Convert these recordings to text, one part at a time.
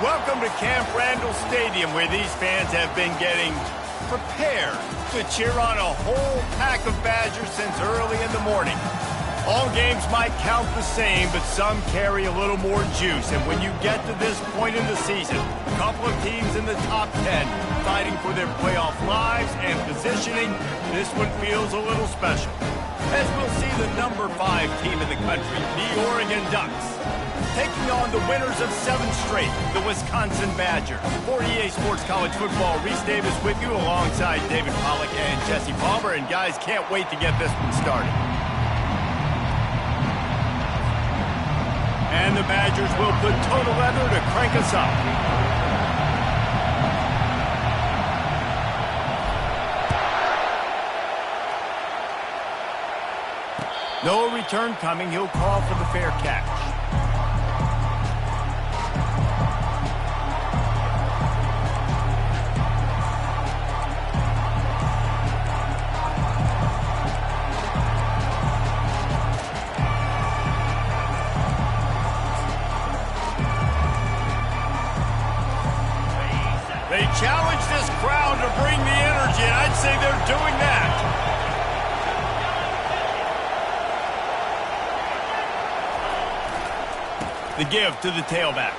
Welcome to Camp Randall Stadium, where these fans have been getting prepared to cheer on a whole pack of Badgers since early in the morning. All games might count the same, but some carry a little more juice. And when you get to this point in the season, a couple of teams in the top 10 fighting for their playoff lives and positioning, this one feels a little special. As we'll see the number 5 team in the country, the Oregon Ducks, taking on the winners of 7 straight, the Wisconsin Badgers. For EA Sports College Football, Reese Davis with you alongside David Pollack and Jesse Palmer. And guys, can't wait to get this one started. And the Badgers will put total leather to crank us up. No return coming. He'll call for the fair catch. They challenge this crowd to bring the energy, and I'd say they're doing that. The give to the tailback.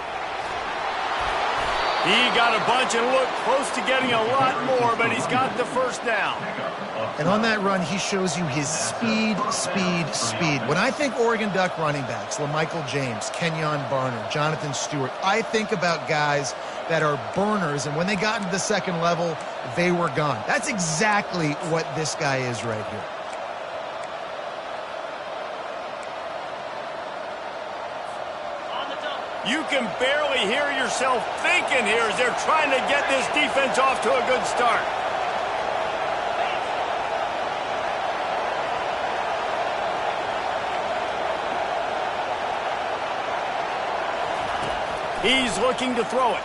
He got a bunch and looked close to getting a lot more, but he's got the first down. And on that run, he shows you his speed. When I think Oregon Duck running backs, LaMichael James, Kenyon Barner, Jonathan Stewart, I think about guys that are burners, and when they got into the second level, they were gone. That's exactly what this guy is right here. You can barely hear yourself thinking here as they're trying to get this defense off to a good start. He's looking to throw it.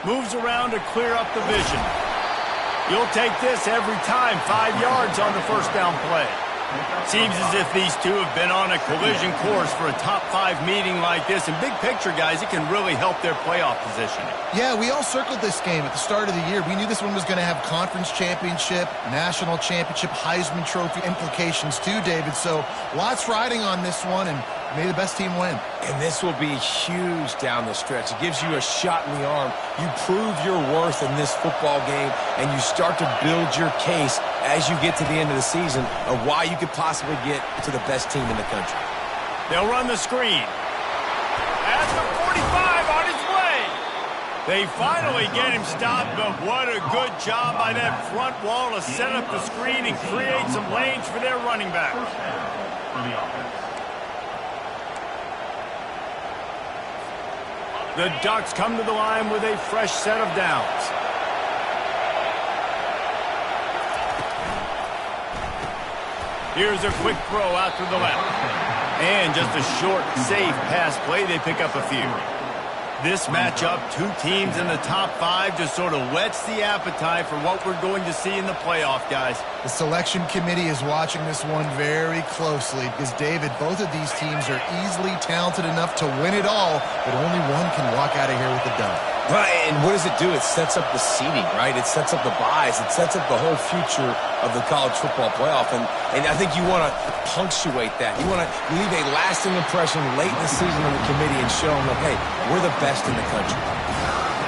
Moves around to clear up the vision. You'll take this every time. 5 yards on the first down play. Seems as if these two have been on a collision course for a top 5 meeting like this. And big picture, guys, it can really help their playoff positioning. Yeah, we all circled this game at the start of the year. We knew this one was going to have conference championship, national championship, Heisman Trophy implications too, David. So lots riding on this one, and may the best team win. And this will be huge down the stretch. It gives you a shot in the arm. You prove your worth in this football game, and you start to build your case as you get to the end of the season of why you could possibly get to the best team in the country. They'll run the screen. At the 45 on his way. They finally get him stopped, but what a good job by that front wall to set up the screen and create some lanes for their running back. The Ducks come to the line with a fresh set of downs. Here's a quick throw out to the left. And just a short, safe pass play. They pick up a few. This matchup, 2 teams in the top 5, just sort of whets the appetite for what we're going to see in the playoff, guys. The selection committee is watching this one very closely because, David, both of these teams are easily talented enough to win it all, but only one can walk out of here with a dub. Right, and what does it do? It sets up the seeding, right? It sets up the buys. It sets up the whole future of the college football playoff. And I think you want to punctuate that. You want to leave a lasting impression late in the season on the committee and show them, like, hey, we're the best in the country.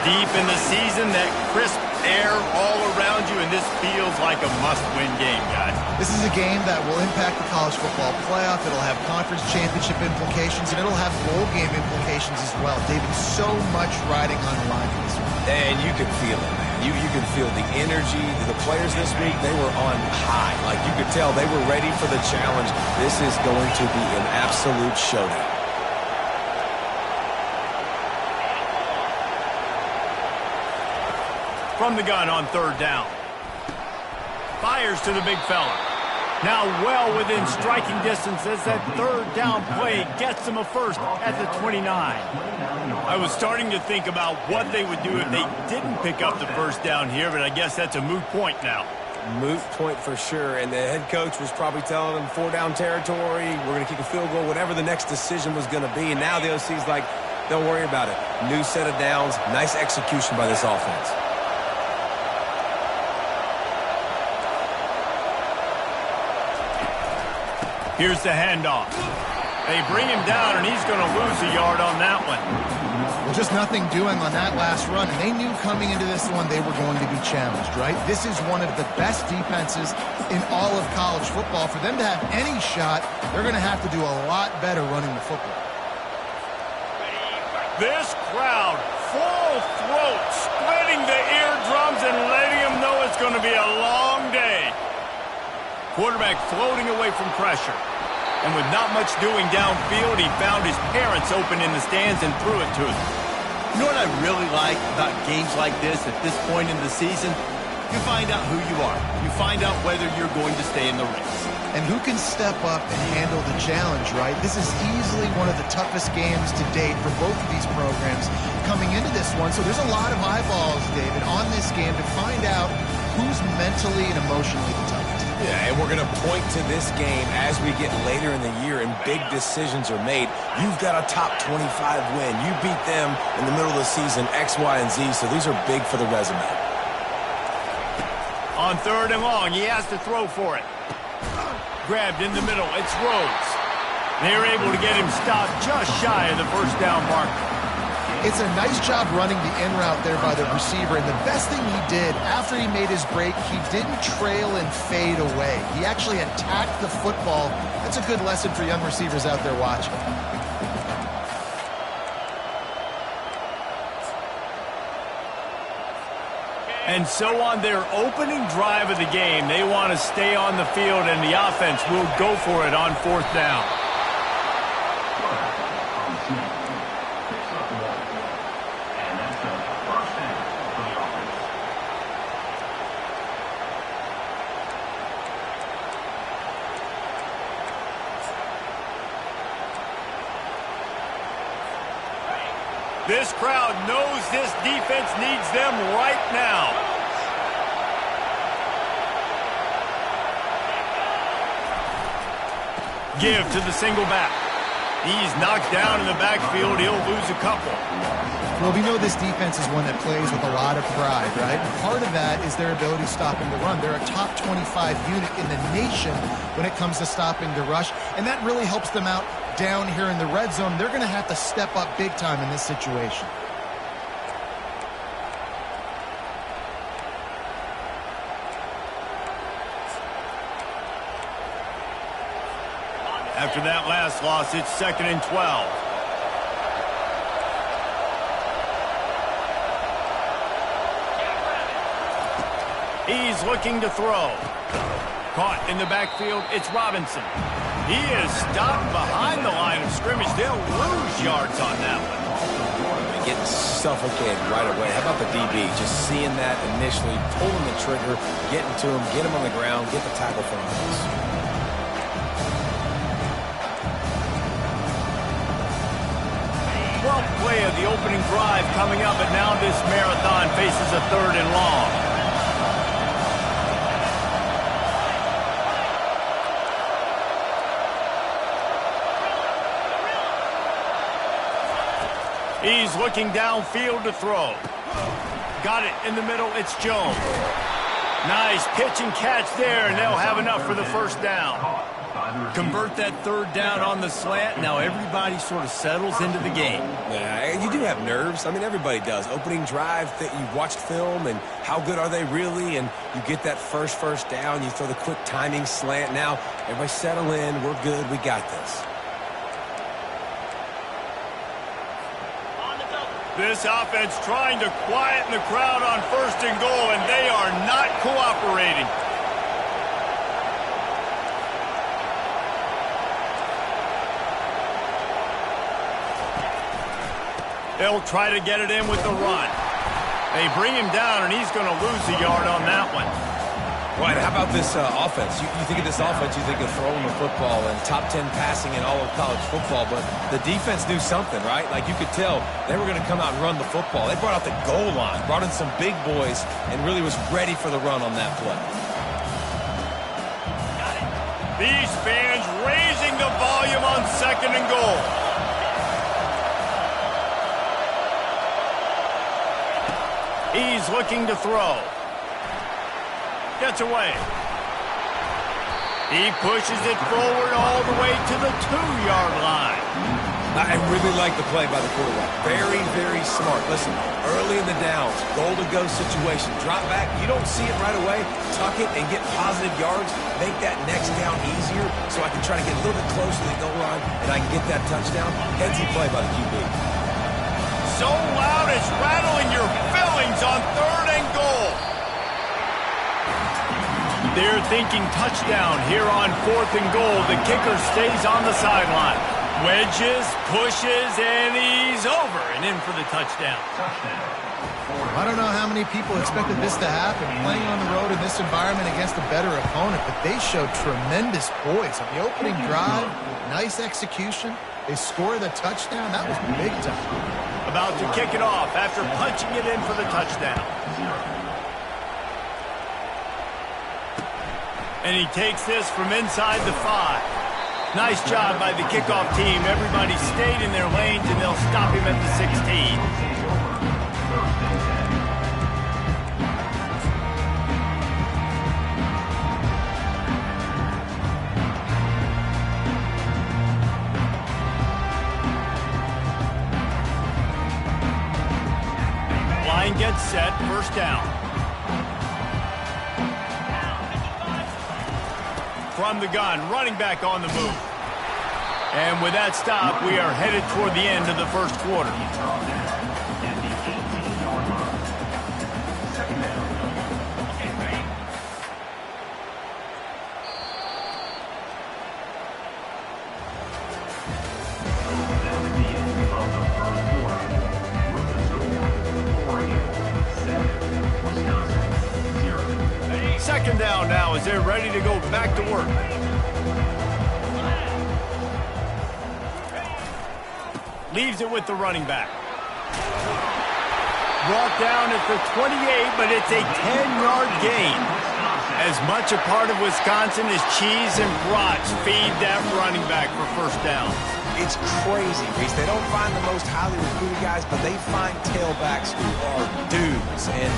Deep in the season, that crisp air all around you, and this feels like a must-win game, guys. This is a game that will impact the college football playoff. It'll have conference championship implications, and it'll have bowl game implications as well. David, so much riding on the line in this one. And you can feel it, man. You can feel the energy. The players this week, they were on high. Like, you could tell they were ready for the challenge. This is going to be an absolute showdown. From the gun on 3rd down. Fires to the big fella. Now well within striking distance as that 3rd down play gets them a first at the 29. I was starting to think about what they would do if they didn't pick up the first down here, but I guess that's a moot point now. Moot point for sure, and the head coach was probably telling them 4 down territory, we're going to kick a field goal, whatever the next decision was going to be, and now the OC's like, Don't worry about it. New set of downs, nice execution by this offense. Here's the handoff. They bring him down, and he's going to lose a yard on that one. Well, just nothing doing on that last run, and they knew coming into this one they were going to be challenged, right? This is one of the best defenses in all of college football. For them to have any shot, they're going to have to do a lot better running the football. This crowd, full throat, splitting the eardrums and letting them know it's going to be a long day. Quarterback floating away from pressure. And with not much doing downfield, he found his parents open in the stands and threw it to them. You know what I really like about games like this at this point in the season? You find out who you are. You find out whether you're going to stay in the race. And who can step up and handle the challenge, right? This is easily one of the toughest games to date for both of these programs coming into this one. So there's a lot of eyeballs, David, on this game to find out who's mentally and emotionally the toughest. Yeah, and we're going to point to this game as we get later in the year and big decisions are made. You've got a top 25 win. You beat them in the middle of the season, X, Y, and Z, so these are big for the resume. On 3rd and long, he has to throw for it. Grabbed in the middle, it's Rhodes. They're able to get him stopped just shy of the first down marker. It's a nice job running the in route there by the receiver, and the best thing he did after he made his break, he didn't trail and fade away. He actually attacked the football. That's a good lesson for young receivers out there watching. And so on their opening drive of the game, they want to stay on the field, and the offense will go for it on 4th down. This crowd knows this defense needs them right now. Give to the single back. He's knocked down in the backfield. He'll lose a couple. Well, we know this defense is one that plays with a lot of pride, right? Part of that is their ability stopping the run. They're a top 25 unit in the nation when it comes to stopping the rush, and that really helps them out down here in the red zone. They're going to have to step up big time in this situation. After that last loss, it's 2nd and 12. He's looking to throw. Caught in the backfield, it's Robinson. He is stopped behind the line of scrimmage. They'll lose yards on that one. Getting suffocated right away. How about the DB? Just seeing that initially, pulling the trigger, getting to him, get him on the ground, get the tackle for him. Play of the opening drive coming up, but now this marathon faces a 3rd and long. He's looking downfield to throw. Got it in the middle, it's Jones. Nice pitch and catch there, and they'll have enough for the 1st down. Convert that 3rd down on the slant. Now everybody sort of settles into the game. Yeah, you do have nerves. I mean, everybody does. Opening drive, you've watched film, and how good are they really? And you get that first down. You throw the quick timing slant. Now, everybody settle in. We're good. We got this. This offense trying to quieten the crowd on 1st and goal, and they are not cooperating. They'll try to get it in with the run. They bring him down, and he's going to lose a yard on that one. Right, how about this offense? You think of this offense, you think of throwing the football and top 10 passing in all of college football, but the defense knew something, right? Like you could tell they were going to come out and run the football. They brought out the goal line, brought in some big boys, and really was ready for the run on that play. These fans raising the volume on 2nd and goal. He's looking to throw. Gets away. He pushes it forward all the way to the 2-yard line. I really like the play by the quarterback. Very, very smart. Listen, early in the downs, goal-to-go situation. Drop back. You don't see it right away. Tuck it and get positive yards. Make that next down easier so I can try to get a little bit closer to the goal line and I can get that touchdown. Headsy play by the QB. So loud it's rattling your fillings on 3rd and goal. They're thinking touchdown here on 4th and goal. The kicker stays on the sideline. Wedges, pushes, and he's over and in for the touchdown. I don't know how many people expected this to happen, playing on the road in this environment against a better opponent, but they showed tremendous poise. On the opening drive, nice execution. They score the touchdown. That was big time. About to kick it off after punching it in for the touchdown. And he takes this from inside the 5. Nice job by the kickoff team. Everybody stayed in their lanes, and they'll stop him at the 16. Line gets set, 1st down. From the gun, running back on the move. And with that stop, we are headed toward the end of the 1st quarter. Second down now as they're ready to go back to work. Leaves it with the running back. Brought down at the 28, but it's a 10-yard gain. As much a part of Wisconsin as cheese and brats feed that running back for 1st down. It's crazy, Reese. They don't find the most highly recruited guys, but they find tailbacks who are dudes. And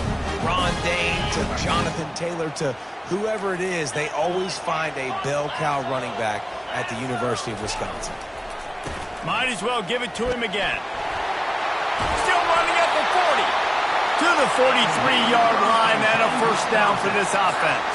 Ron Dane to Jonathan Taylor to whoever it is, they always find a bell cow running back at the University of Wisconsin. Might as well give it to him again. Still running at the 40. To the 43-yard line and a 1st down for this offense.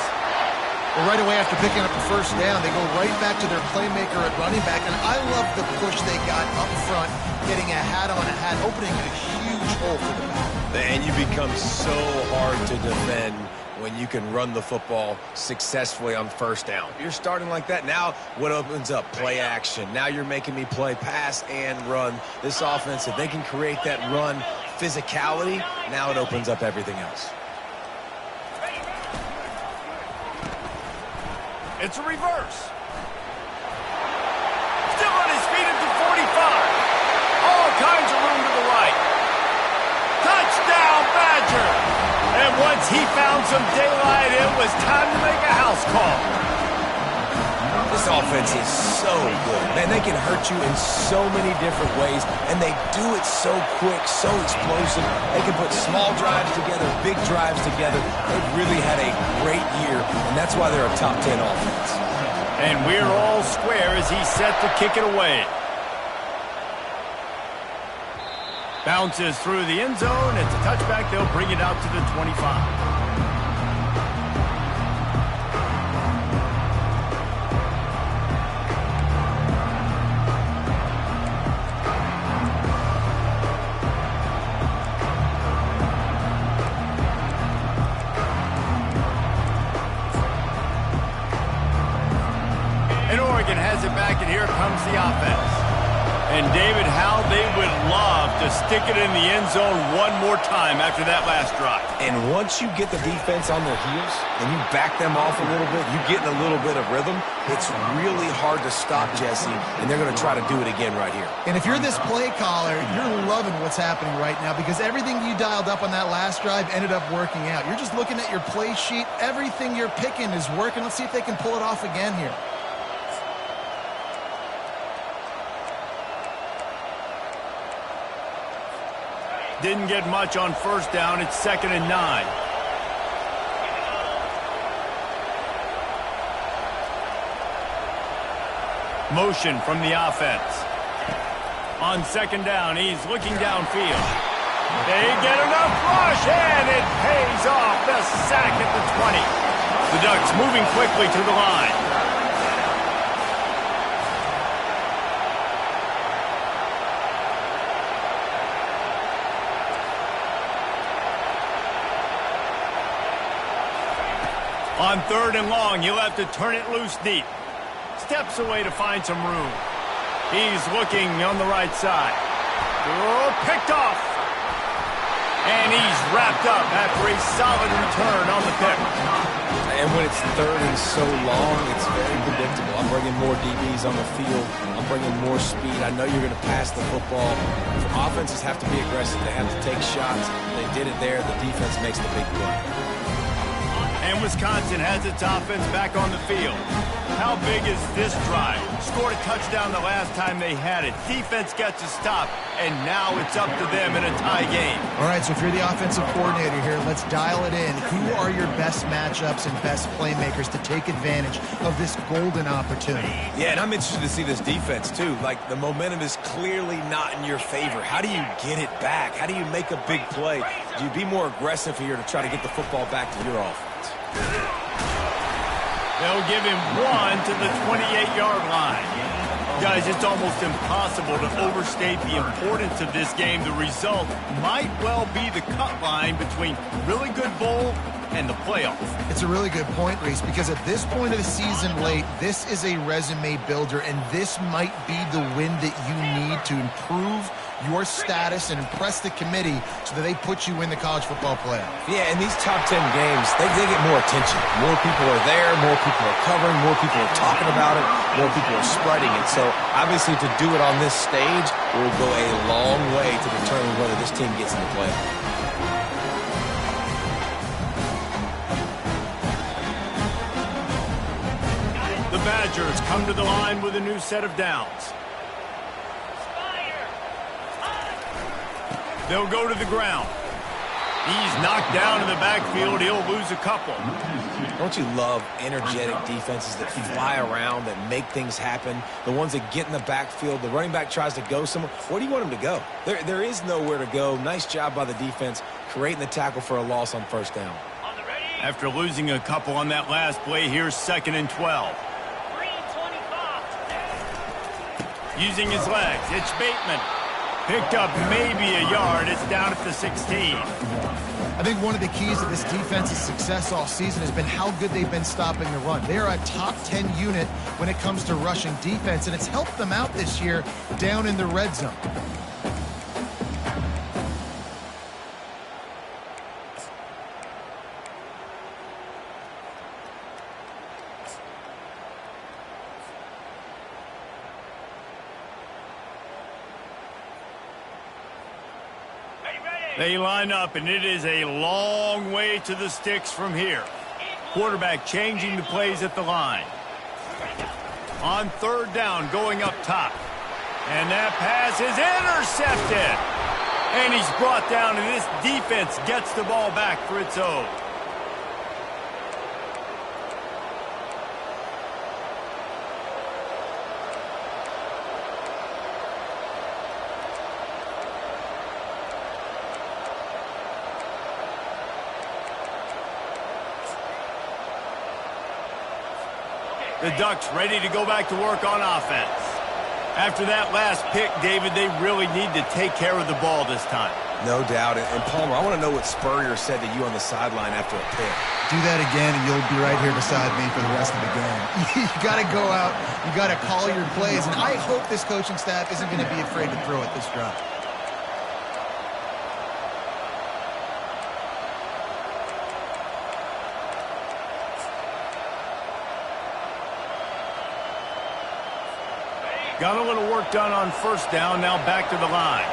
Well, right away after picking up the 1st down, they go right back to their playmaker at running back. And I love the push they got up front, getting a hat on a hat, opening a huge hole for the back. And you become so hard to defend when you can run the football successfully on 1st down. You're starting like that. Now what opens up? Play action. Now you're making me play pass and run. This offense, if they can create that run physicality, now it opens up everything else. It's a reverse. Still on his feet at the 45. All kinds of room to the right. Touchdown, Badger. And once he found some daylight, it was time to make a house call. This offense is so good. Man, they can hurt you in so many different ways, and they do it so quick, so explosive. They can put small drives together, big drives together. They've really had a great year, and that's why they're a top 10 offense. And we're all square as he's set to kick it away. Bounces through the end zone. It's a touchback. They'll bring it out to the 25. Has it back, and here comes the offense. And David, how they would love to stick it in the end zone one more time after that last drive. And once you get the defense on their heels and you back them off a little bit, you get in a little bit of rhythm, it's really hard to stop, Jesse, and they're going to try to do it again right here. And if you're this play caller, you're loving what's happening right now because everything you dialed up on that last drive ended up working out. You're just looking at your play sheet. Everything you're picking is working. Let's see if they can pull it off again here. Didn't get much on first down. It's 2nd and 9. Motion from the offense. On 2nd down, he's looking downfield. They get enough rush, and it pays off. The sack at the 20. The Ducks moving quickly to the line. On 3rd and long, he'll have to turn it loose deep. Steps away to find some room. He's looking on the right side. Oh, picked off. And he's wrapped up after a solid return on the pick. And when it's 3rd and so long, it's very predictable. I'm bringing more DBs on the field. I'm bringing more speed. I know you're going to pass the football. Offenses have to be aggressive. They have to take shots. They did it there. The defense makes the big play. And Wisconsin has its offense back on the field. How big is this drive? Scored a touchdown the last time they had it. Defense gets a stop, and now it's up to them in a tie game. All right, so if you're the offensive coordinator here, let's dial it in. Who are your best matchups and best playmakers to take advantage of this golden opportunity? Yeah, and I'm interested to see this defense, too. Like, the momentum is clearly not in your favor. How do you get it back? How do you make a big play? Do you be more aggressive here to try to get the football back to your offense? They'll give him 1 to the 28-yard line. Guys, it's almost impossible to overstate the importance of this game. The result might well be the cut line between really good bowl and the playoff. It's a really good point, Reese, because at this point of the season late, this is a resume builder, and this might be the win that you need to improve your status and impress the committee so that they put you in the college football playoff. Yeah, in these top 10 games, they get more attention. More people are there, more people are covering, more people are talking about it, more people are spreading it. So, obviously, to do it on this stage will go a long way to determine whether this team gets in the playoff. The Badgers come to the line with a new set of downs. They'll go to the ground. He's knocked down in the backfield. He'll lose a couple. Don't you love energetic defenses that fly around, that make things happen? The ones that get in the backfield, the running back tries to go somewhere. Where do you want him to go? There is nowhere to go. Nice job by the defense, creating the tackle for a loss on first down. After losing a couple on that last play, here's 2nd and 12. Using his legs, it's Bateman. Picked up maybe a yard. It's down at the 16. I think one of the keys to this defense's success all season has been how good they've been stopping the run. They are a top 10 unit when it comes to rushing defense, and it's helped them out this year down in the red zone. They line up, and it is a long way to the sticks from here. Quarterback changing the plays at the line. On 3rd down, going up top. And that pass is intercepted. And he's brought down, and this defense gets the ball back for its own. The Ducks ready to go back to work on offense. After that last pick, David, they really need to take care of the ball this time. No doubt. And Palmer, I want to know what Spurrier said to you on the sideline after a pick. Do that again, and you'll be right here beside me for the rest of the game. You got to go out. You got to call your plays. And I hope this coaching staff isn't going to be afraid to throw at this drive. Got a little work done on first down, now back to the line.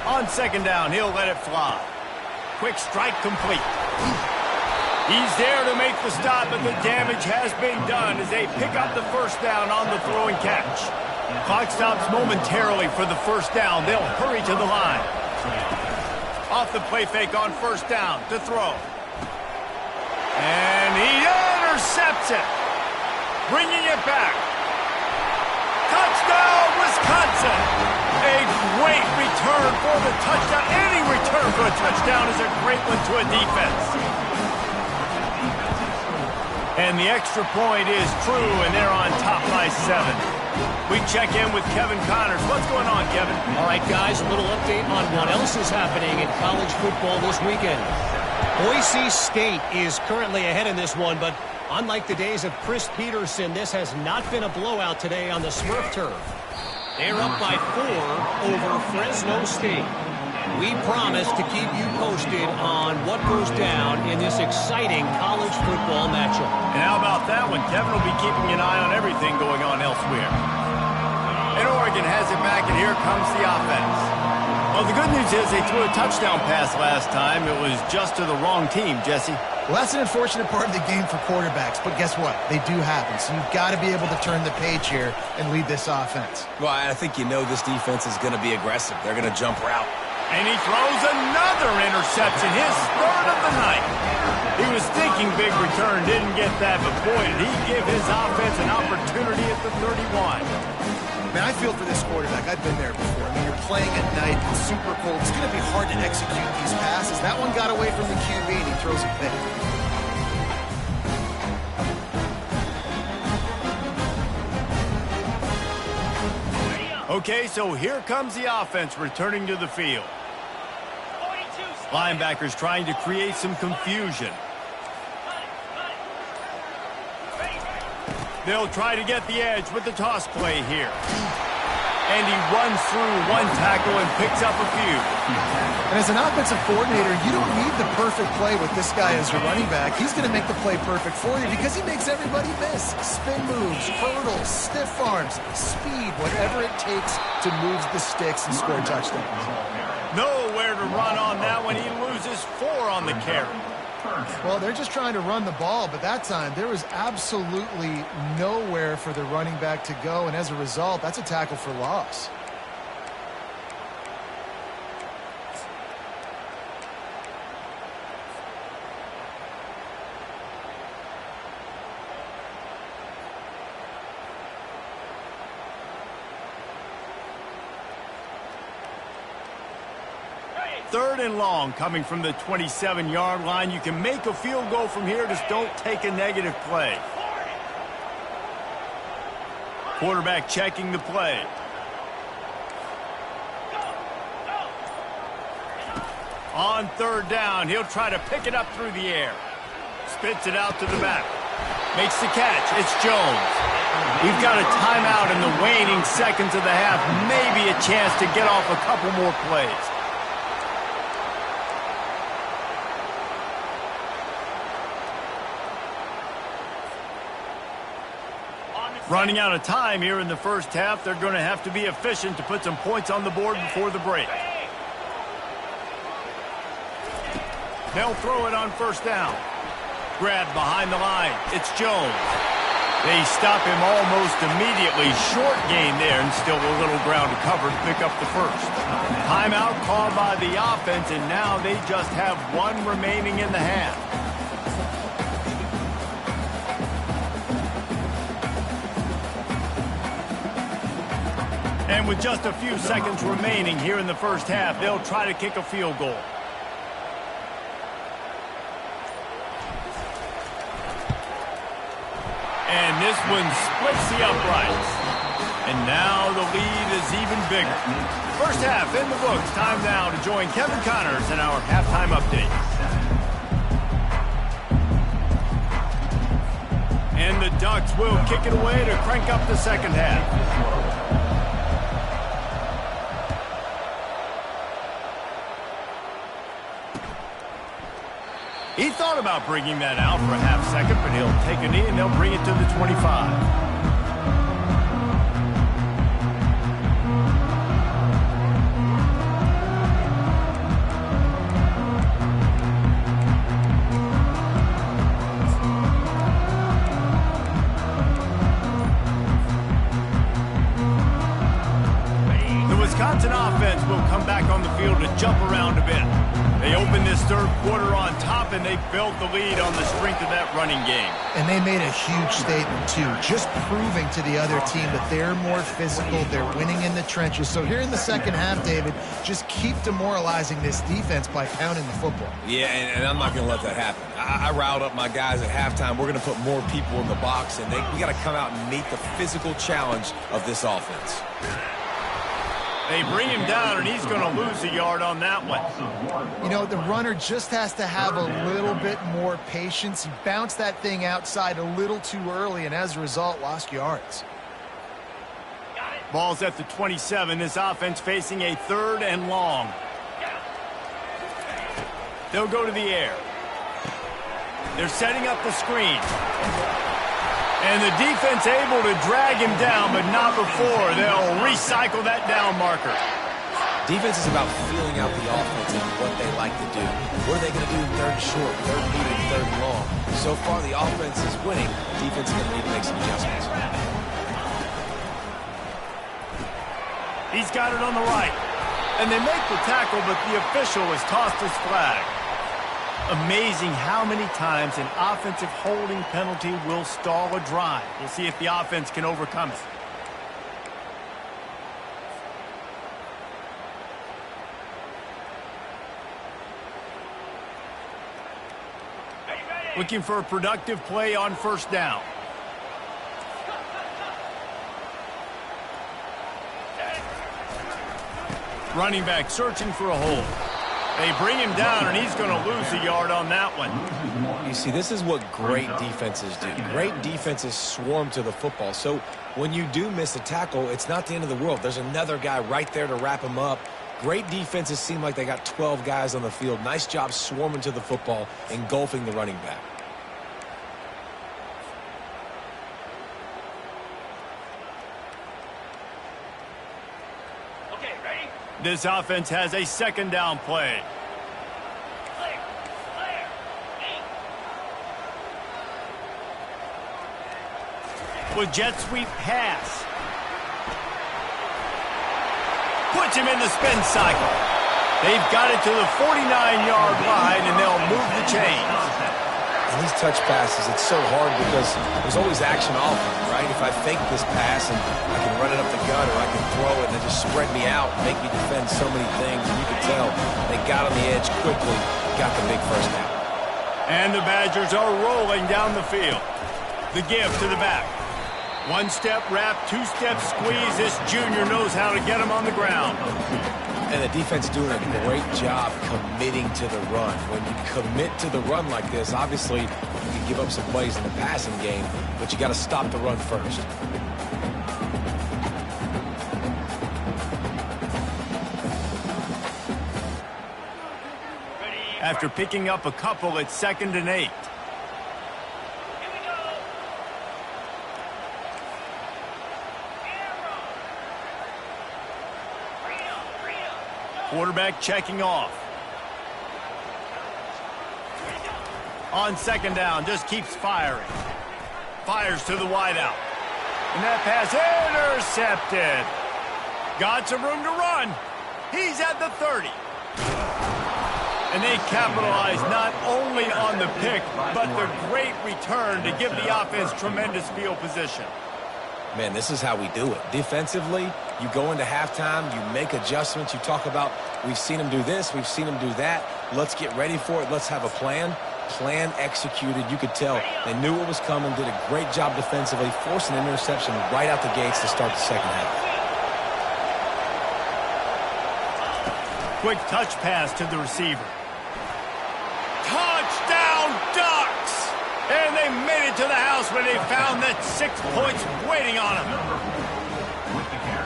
On 2nd down, he'll let it fly. Quick strike complete. He's there to make the stop, but the damage has been done as they pick up the first down on the throw and catch. Clock stops momentarily for the first down. They'll hurry to the line. Off the play fake on first down to throw. And he intercepts it. Bringing it back. Touchdown, Wisconsin! A great return for the touchdown. Any return for a touchdown is a great one to a defense. And the extra point is true, and they're on top by 7. We check in with Kevin Connors. What's going on, Kevin? All right, guys, a little update on what else is happening in college football this weekend. Boise State is currently ahead in this one, but unlike the days of Chris Peterson, this has not been a blowout today on the Smurf turf. They're up by 4 over Fresno State. We promise to keep you posted on what goes down in this exciting college football matchup. And how about that one? Kevin will be keeping an eye on everything going on elsewhere. And Oregon has it back, and here comes the offense. Well, the good news is they threw a touchdown pass last time. It was just to the wrong team, Jesse. Well, that's an unfortunate part of the game for quarterbacks, but guess what? They do happen, so you've got to be able to turn the page here and lead this offense. Well, I think you know this defense is going to be aggressive. They're going to jump route. And he throws another interception, his third of the night. He was thinking big return, didn't get that, but boy, did he give his offense an opportunity at the 31. Man, I feel for this quarterback. I've been there before. I mean, you're playing at night, it's super cold. It's going to be hard to execute these passes. That one got away from the QB, and he throws a pick. Okay, so here comes the offense returning to the field. Linebackers trying to create some confusion. They'll try to get the edge with the toss play here. And he runs through one tackle and picks up a few. And as an offensive coordinator, you don't need the perfect play with this guy as your running back. He's going to make the play perfect for you because he makes everybody miss. Spin moves, hurdles, stiff arms, speed, whatever it takes to move the sticks and score touchdowns. Nowhere to run on that one. He loses 4 on the carry. Well, they're just trying to run the ball, but that time there was absolutely nowhere for the running back to go, and as a result, that's a tackle for loss. Third and long coming from the 27-yard line. You can make a field goal from here. Just don't take a negative play. Quarterback checking the play. On third down, he'll try to pick it up through the air. Spits it out to the back. Makes the catch. It's Jones. We've got a timeout in the waning seconds of the half. Maybe a chance to get off a couple more plays. Running out of time here in the first half. They're going to have to be efficient to put some points on the board before the break. They'll throw it on first down. Grabbed behind the line. It's Jones. They stop him almost immediately. Short gain there, and still a little ground to cover to pick up the first. Timeout called by the offense, and now they just have 1 remaining in the half. And with just a few seconds remaining here in the first half, they'll try to kick a field goal. And this one splits the uprights. And now the lead is even bigger. First half in the books. Time now to join Kevin Connors in our halftime update. And the Ducks will kick it away to crank up the second half. He thought about bringing that out for a half second, but he'll take a knee and they'll bring it to the 25. defense and offense will come back on the field to jump around a bit. They opened this third quarter on top, and they built the lead on the strength of that running game. And they made a huge statement, too, just proving to the other team that they're more physical, they're winning in the trenches. So here in the second half, David, just keep demoralizing this defense by pounding the football. Yeah, and I'm not going to let that happen. I riled up my guys at halftime. We're going to put more people in the box, and we got to come out and meet the physical challenge of this offense. They bring him down, and he's going to lose a yard on that one. You know, the runner just has to have a little bit more patience. He bounced that thing outside a little too early, and as a result, lost yards. Ball's at the 27. This offense facing a third and long. They'll go to the air. They're setting up the screen. And the defense able to drag him down, but not before they'll recycle that down marker. Defense is about feeling out the offense and what they like to do. What are they going to do third short, third medium, third long? So far, the offense is winning. Defense is going to need to make some adjustments. He's got it on the right. And they make the tackle, but the official has tossed his flag. Amazing how many times an offensive holding penalty will stall a drive. We'll see if the offense can overcome it. Looking for a productive play on first down. Running back searching for a hole. They bring him down, and he's going to lose a yard on that one. You see, this is what great defenses do. Great defenses swarm to the football. So when you do miss a tackle, it's not the end of the world. There's another guy right there to wrap him up. Great defenses seem like they got 12 guys on the field. Nice job swarming to the football, engulfing the running back. This offense has a second down play. With jet sweep pass. Puts him in the spin cycle. They've got it to the 49-yard line, and they'll move the chains. And these touch passes, it's so hard because there's always action off them, right? If I fake this pass and I can run it up the gut, or I can throw it and they just spread me out and make me defend so many things. And you can tell they got on the edge quickly, got the big first down. And the Badgers are rolling down the field. The give to the back. One-step wrap, two-step squeeze. This junior knows how to get him on the ground. And the defense doing a great job committing to the run. When you commit to the run like this, obviously you can give up some plays in the passing game, but you got to stop the run first. After picking up a couple, it's 2nd and 8. Quarterback checking off. On second down, just keeps firing. Fires to the wideout. And that pass intercepted. Got some room to run. He's at the 30. And they capitalize not only on the pick, but the great return to give the offense tremendous field position. Man, this is how we do it. Defensively, you go into halftime, you make adjustments. You talk about, we've seen them do this, we've seen them do that. Let's get ready for it. Let's have a plan. Plan executed. You could tell they knew what was coming, did a great job defensively, forced an interception right out the gates to start the second half. Quick touch pass to the receiver. Touchdown Ducks! And they made it to the house when they found that 6 points waiting on them.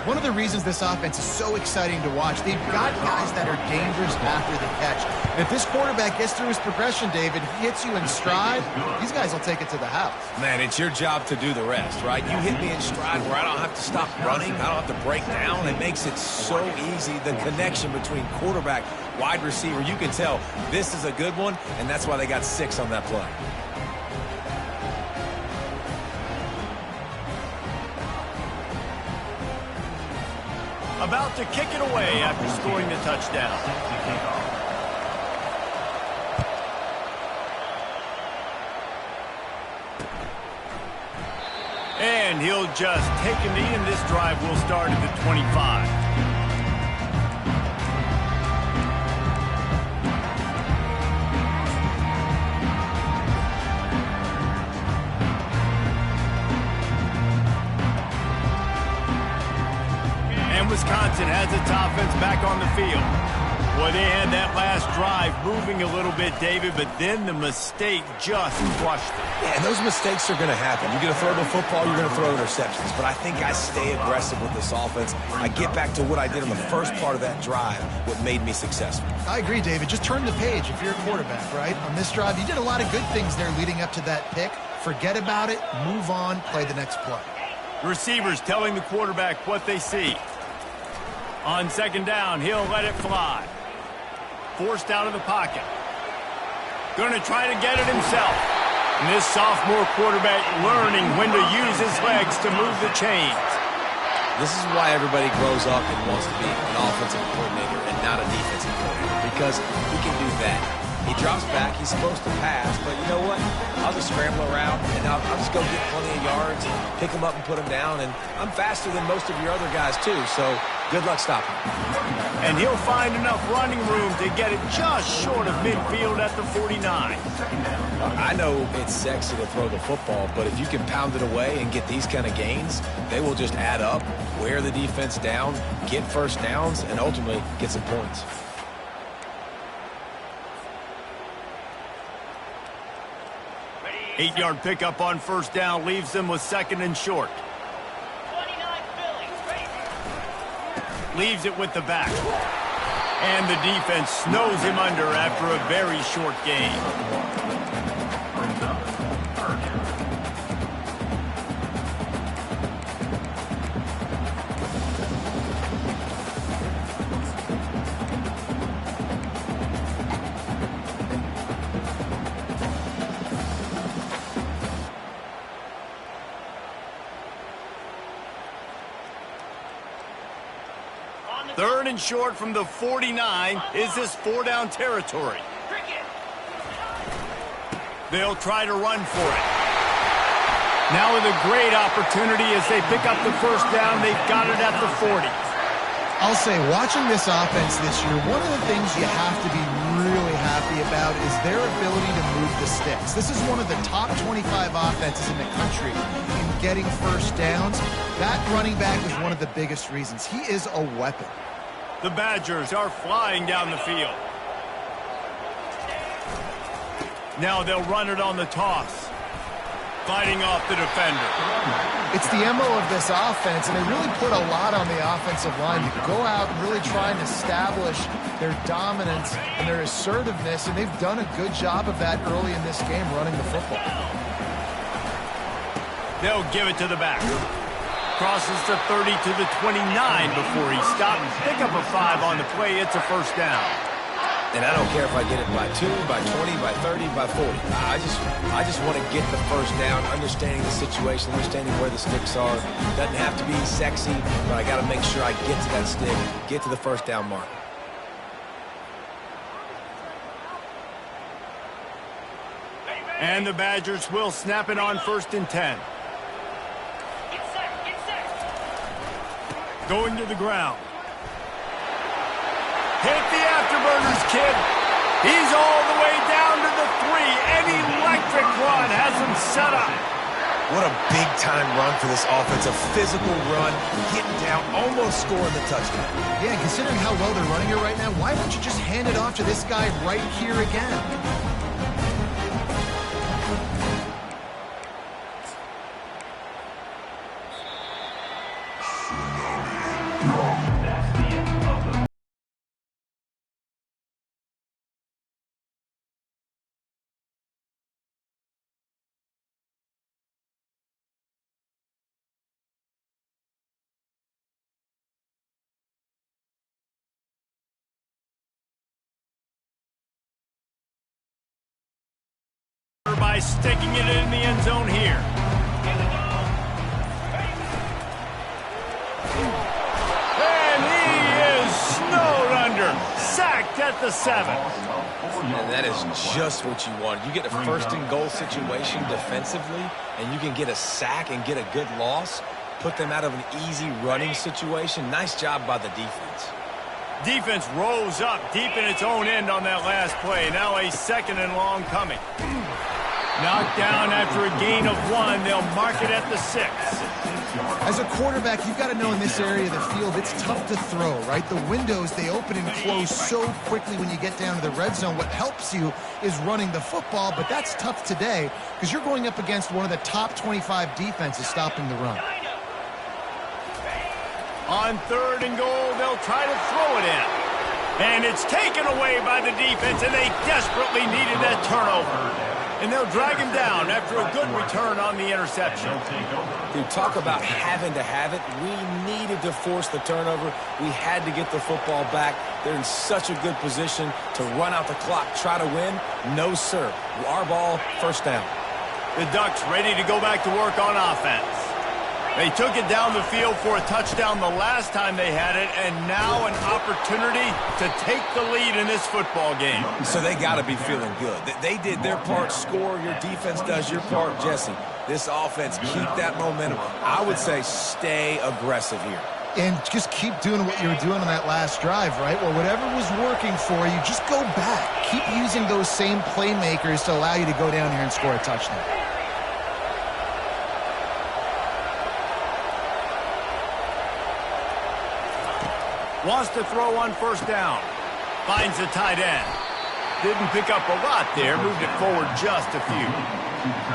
One of the reasons this offense is so exciting to watch, they've got guys that are dangerous after the catch. And if this quarterback gets through his progression, David, he hits you in stride, these guys will take it to the house. Man, it's your job to do the rest, right? You hit me in stride where I don't have to stop running, I don't have to break down. It makes it so easy, the connection between quarterback, wide receiver. You can tell this is a good one, and that's why they got 6 on that play. about to kick it away after scoring the touchdown. And he'll just take a knee, and this drive will start at the 25. And Wisconsin has its offense back on the field. Well, they had that last drive moving a little bit, David, but then the mistake just crushed it. Yeah, and those mistakes are going to happen. You're going to throw the football, you're going to throw interceptions. But I think I stay aggressive with this offense. I get back to what I did in the first part of that drive, what made me successful. I agree, David. Just turn the page if you're a quarterback, right? On this drive, you did a lot of good things there leading up to that pick. Forget about it, move on, play the next play. Receivers telling the quarterback what they see. On second down, he'll let it fly. Forced out of the pocket. Going to try to get it himself. And this sophomore quarterback learning when to use his legs to move the chains. This is why everybody grows up and wants to be an offensive coordinator and not a defensive coordinator, because he can do that. He drops back, he's supposed to pass, but you know what? I'll just scramble around, and I'll just go get plenty of yards, pick him up and put him down, and I'm faster than most of your other guys too, so good luck stopping him. And he'll find enough running room to get it just short of midfield at the 49. I know it's sexy to throw the football, but if you can pound it away and get these kind of gains, they will just add up, wear the defense down, get first downs, and ultimately get some points. Eight-yard pickup on first down leaves them with second and short. Leaves it with the back. And the defense snows him under after a very short gain. Third and short from the 49. Is this four-down territory? They'll try to run for it. Now with a great opportunity as they pick up the first down. They've got it at the 40. I'll say, watching this offense this year, one of the things you have to be really happy about is their ability to move the sticks. This is one of the top 25 offenses in the country in getting first downs. That running back is one of the biggest reasons. He is a weapon. The Badgers are flying down the field. Now they'll run it on the toss. Fighting off the defender. It's the MO of this offense, and they really put a lot on the offensive line to go out and really try and establish their dominance and their assertiveness, and they've done a good job of that early in this game running the football. They'll give it to the back. Crosses the 30 to the 29 before he stopped. Pick up a 5 on the play. It's a first down. And I don't care if I get it by 2, by 20, by 30, by 40. I just want to get the first down, understanding the situation, understanding where the sticks are. Doesn't have to be sexy, but I got to make sure I get to that stick, get to the first down mark. And the Badgers will snap it on first and 10. Going to the ground. Hit the afterburners, kid. He's all the way down to the 3. An electric run has him set up. What a big-time run for this offense. A physical run, getting down, almost scoring the touchdown. Yeah, considering how well they're running it right now, why don't you just hand it off to this guy right here again? By sticking it in the end zone here. And at the 7. And that is just what you want. You get a first-and-goal situation defensively, and you can get a sack and get a good loss, put them out of an easy running situation. Nice job by the defense. Defense rose up deep in its own end on that last play. Now a 2nd and long coming. Knocked down after a gain of 1. They'll mark it at the 6. As a quarterback, you've got to know in this area of the field, it's tough to throw, right? The windows, they open and close so quickly when you get down to the red zone. What helps you is running the football, but that's tough today because you're going up against one of the top 25 defenses stopping the run. On 3rd and goal, they'll try to throw it in. And it's taken away by the defense, and they desperately needed that turnover. And they'll drag him down after a good return on the interception. Dude, talk about having to have it. We needed to force the turnover. We had to get the football back. They're in such a good position to run out the clock, try to win. No, sir. Our ball, 1st down. The Ducks ready to go back to work on offense. They took it down the field for a touchdown the last time they had it, and now an opportunity to take the lead in this football game. So they got to be feeling good. They did their part, score. Your defense does your part, Jesse. This offense, keep that momentum. I would say stay aggressive here. And just keep doing what you were doing on that last drive, right? Well, whatever was working for you, just go back. Keep using those same playmakers to allow you to go down here and score a touchdown. Wants to throw on 1st down. Finds the tight end. Didn't pick up a lot there. Moved it forward just a few.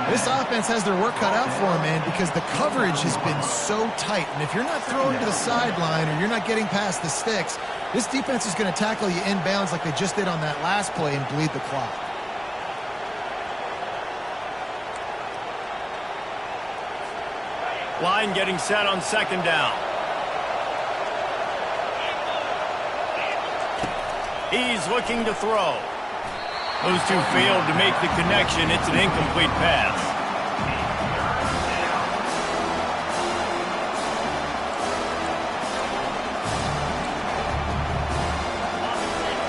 This offense has their work cut out for them, man, because the coverage has been so tight. And if you're not throwing to the sideline or you're not getting past the sticks, this defense is going to tackle you inbounds like they just did on that last play and bleed the clock. Line getting set on 2nd down. He's looking to throw. Those two failed to make the connection. It's an incomplete pass.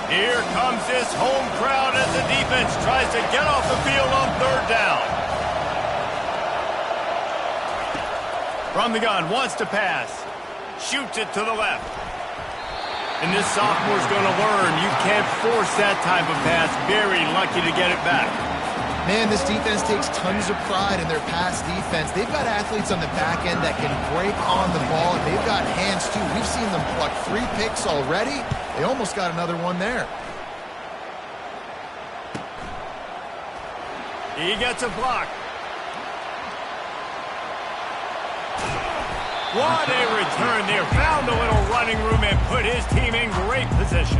Here comes this home crowd as the defense tries to get off the field on 3rd down. From the gun, wants to pass. Shoots it to the left. And this sophomore's going to learn you can't force that type of pass. Very lucky to get it back. Man, this defense takes tons of pride in their pass defense. They've got athletes on the back end that can break on the ball, and they've got hands, too. We've seen them pluck 3 picks already. They almost got another one there. He gets a block. What a return there. Found a little running room and put his team in great position.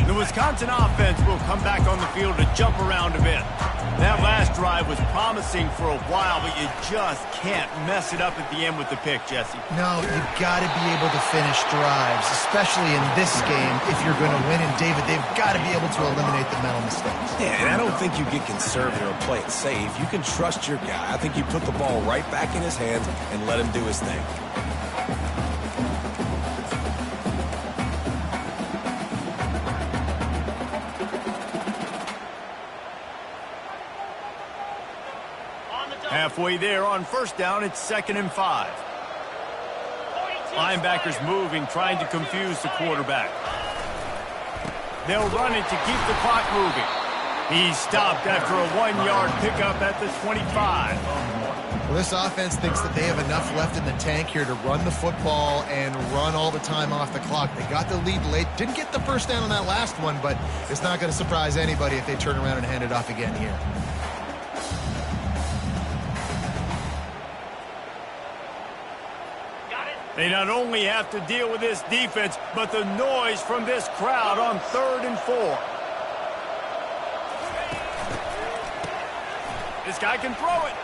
The Wisconsin offense will come back on the field to jump around a bit. That last drive was promising for a while, but you just can't mess it up at the end with the pick, Jesse. No, you've got to be able to finish drives, especially in this game if you're going to win. And, David, they've got to be able to eliminate the mental mistakes. Yeah, and I don't think you get conservative or play it safe. You can trust your guy. I think you put the ball right back in his hands and let him do his thing. Halfway there on 1st down, it's 2nd and 5. Linebackers moving, trying to confuse the quarterback. They'll run it to keep the clock moving. He's stopped after a 1-yard pickup at the 25. Well, this offense thinks that they have enough left in the tank here to run the football and run all the time off the clock. They got the lead late. Didn't get the 1st down on that last one, but it's not going to surprise anybody if they turn around and hand it off again here. They not only have to deal with this defense, but the noise from this crowd on 3rd and 4. This guy can throw it.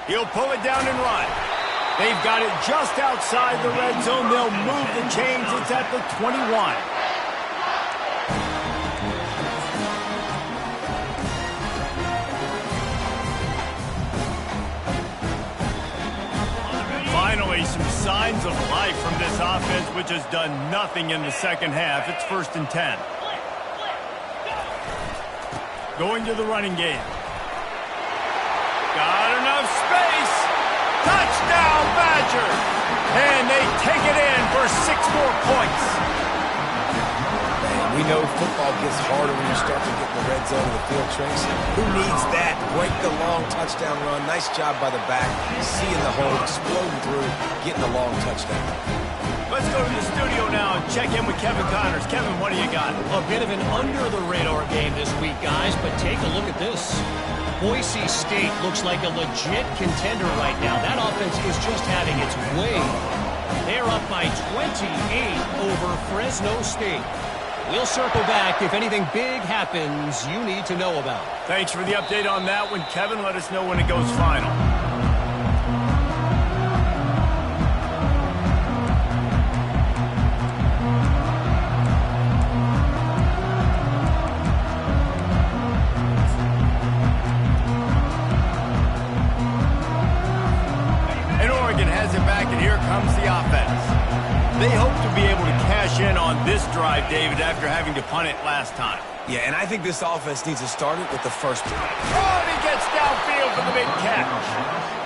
He'll pull it down and run. They've got it just outside the red zone. They'll move the chains. It's at the 21. Finally, some signs of life from this offense, which has done nothing in the second half. It's 1st and 10. Going to the running game. Got enough space. Touchdown, Badgers! And they take it in for 6 more points. We know football gets harder when you start to get in the red zone of the field, Trace. Who needs that? Break the long touchdown run. Nice job by the back. Seeing the hole, exploding through, getting the long touchdown. Let's go to the studio now and check in with Kevin Connors. Kevin, what do you got? A bit of an under-the-radar game this week, guys, but take a look at this. Boise State looks like a legit contender right now. That offense is just having its way. They're up by 28 over Fresno State. We'll circle back if anything big happens you need to know about. Thanks for the update on that one, Kevin. Let us know when it goes final. And Oregon has it back, and here comes the offense. They hope to be able to cash in on this drive, David, after having to punt it last time. Yeah, and I think this offense needs to start it with the first play. Oh, and he gets downfield for the big catch.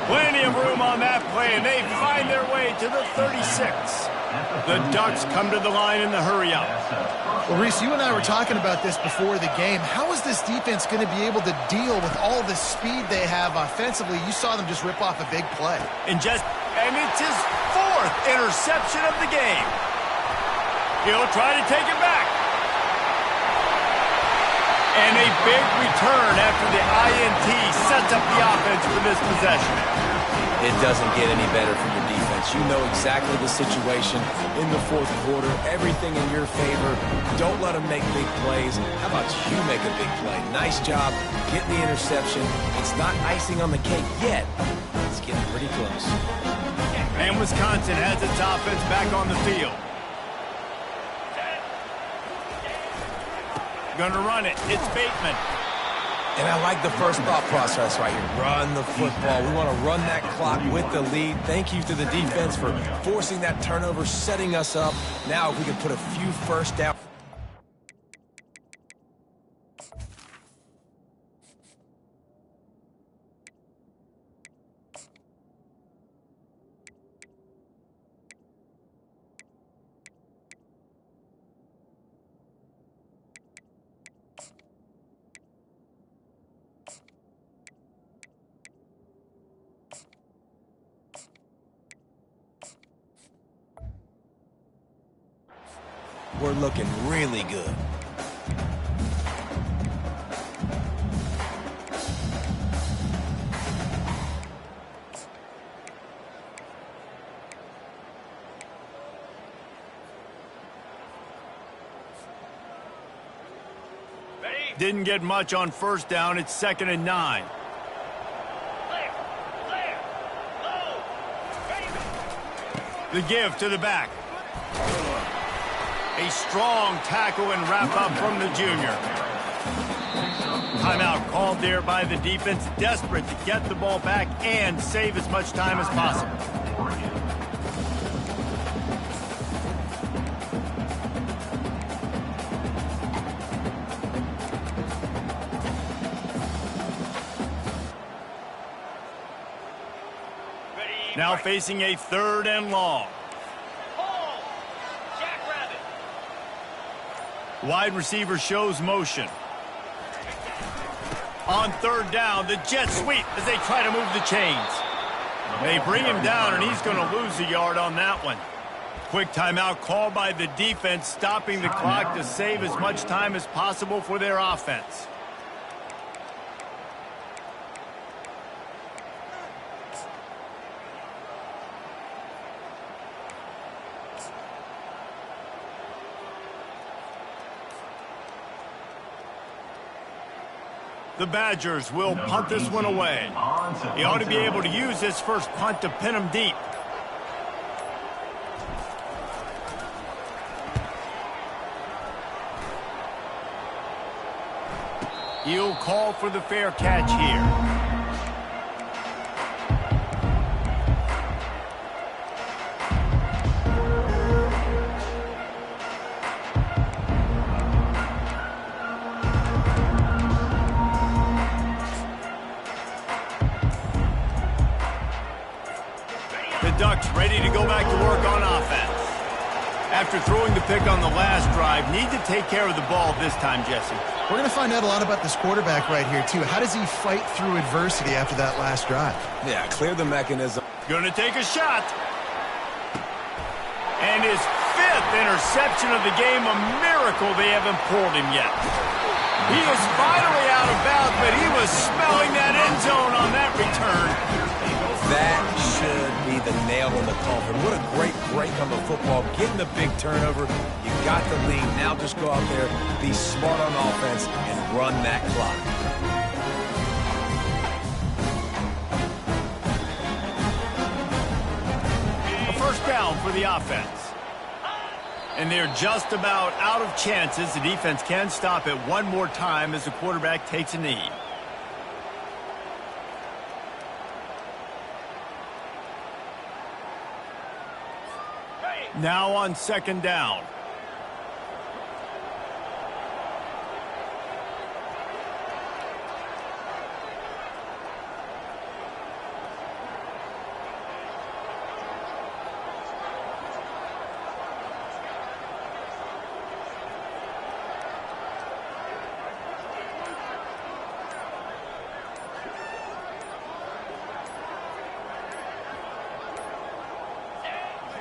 Plenty of room on that play, and they find their way to the 36. The Ducks come to the line in the hurry-up. Well, Reese, you and I were talking about this before the game. How is this defense going to be able to deal with all the speed they have offensively? You saw them just rip off a big play. And it's his 4th interception of the game. He'll try to take it back. And a big return after the INT sets up the offense for this possession. It doesn't get any better from your defense. You know exactly the situation in the 4th quarter. Everything in your favor. Don't let them make big plays. How about you make a big play? Nice job getting the interception. It's not icing on the cake yet. It's getting pretty close. And Wisconsin has its offense back on the field. Gonna run it. It's Bateman. And I like the first thought process right here. Run the football. We want to run that clock with the lead. Thank you to the defense for forcing that turnover, setting us up. Now if we can put a few first down. We're looking really good. Didn't get much on first down. It's 2nd and 9. The give to the back. A strong tackle and wrap-up from the junior. Timeout called there by the defense, desperate to get the ball back and save as much time as possible. Now facing a 3rd and long. Wide receiver shows motion. On 3rd down, the jet sweep as they try to move the chains. They bring him down, and he's going to lose a yard on that one. Quick timeout called by the defense, stopping the clock to save as much time as possible for their offense. The Badgers will punt this one away. He ought to be able to use this first punt to pin him deep. He'll call for the fair catch here. the Ducks ready to go back to work on offense. After throwing the pick on the last drive, need to take care of the ball this time, Jesse. We're going to find out a lot about this quarterback right here, too. How does he fight through adversity after that last drive? Yeah, clear the mechanism. Going to take a shot. And his 5th interception of the game, a miracle they haven't pulled him yet. He is finally out of bounds, but he was smelling that end zone on that return. That should be the nail in the coffin. What a great break on the football. Getting the big turnover. You got the lead. Now just go out there, be smart on offense, and run that clock. A first down for the offense. And they're just about out of chances. The defense can stop it one more time as the quarterback takes a knee. Now on second down.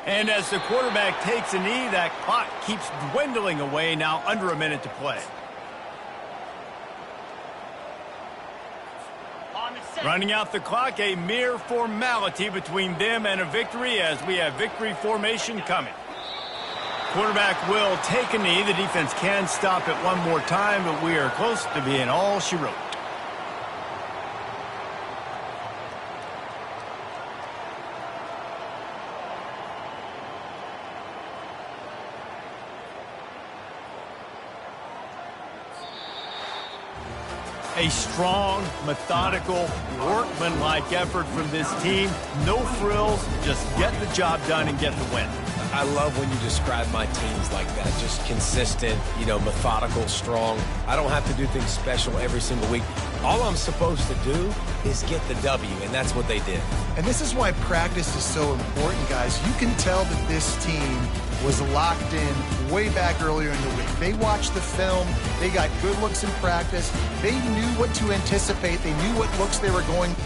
And as the quarterback takes a knee, that clock keeps dwindling away. Now under a minute to play. Running out the clock, a mere formality between them and a victory as we have victory formation coming. Quarterback will take a knee. The defense can stop it one more time, but we are close to being all she wrote. A strong, methodical, workmanlike effort from this team. No frills, just get the job done and get the win. I love when you describe my teams like that. Just consistent, methodical, strong. I don't have to do things special every single week. All I'm supposed to do is get the W, and that's what they did. And this is why practice is so important, guys. You can tell that this team was locked in way back earlier in the week. They watched the film. They got good looks in practice. They knew what to anticipate. They knew what looks they were going